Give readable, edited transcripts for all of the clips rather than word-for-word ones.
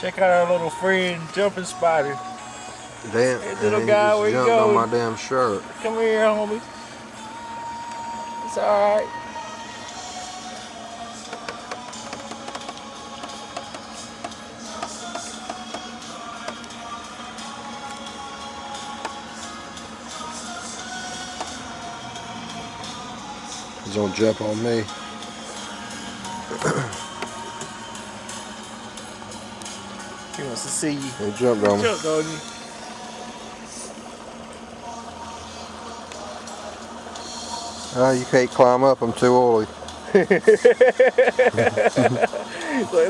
Check out our little friend, jumping spider. Damn, Hey, little guy, where you jumped going? on my damn shirt. Come here, homie. It's alright. He's gonna jump on me. He wants to see you. He jumped on me. Jumped on you. You can't climb up, I'm too oily. Like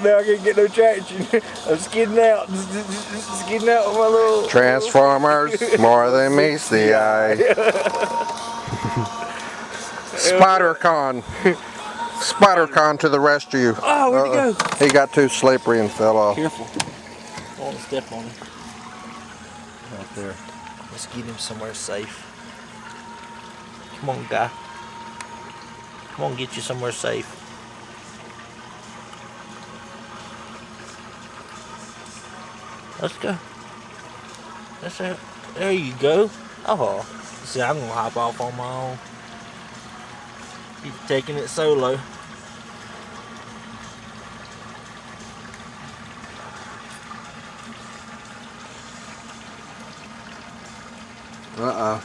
now I can't get no traction. I'm skidding out. Skidding out with my little... Transformers, more than meets the eye. Spider-Con. Spider-Con to the rescue. Oh, where'd he go? He got too slippery and fell off. Careful. I want to step on him. Right there. Let's get him somewhere safe. Come on, guy. Come on, get you somewhere safe. Let's go. That's it. There you go. Oh, see, I'm gonna hop off on my own. He's taking it solo. Uh-oh.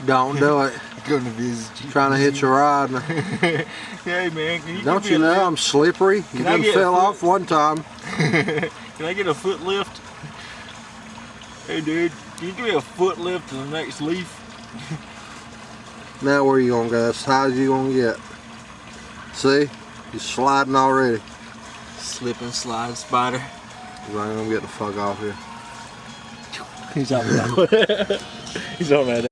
Don't do it. Gonna visit you. Trying to hitch a ride. Hey man, can you Don't you know I'm slippery? You done fell off one time. Can I get a foot lift? Hey dude, can you give me a foot lift to the next leaf? Now where you gonna go? That's how you gonna get. See? You're sliding already. Slip and slide spider. I ain't gonna get the fuck off here. He's on that. He's on that.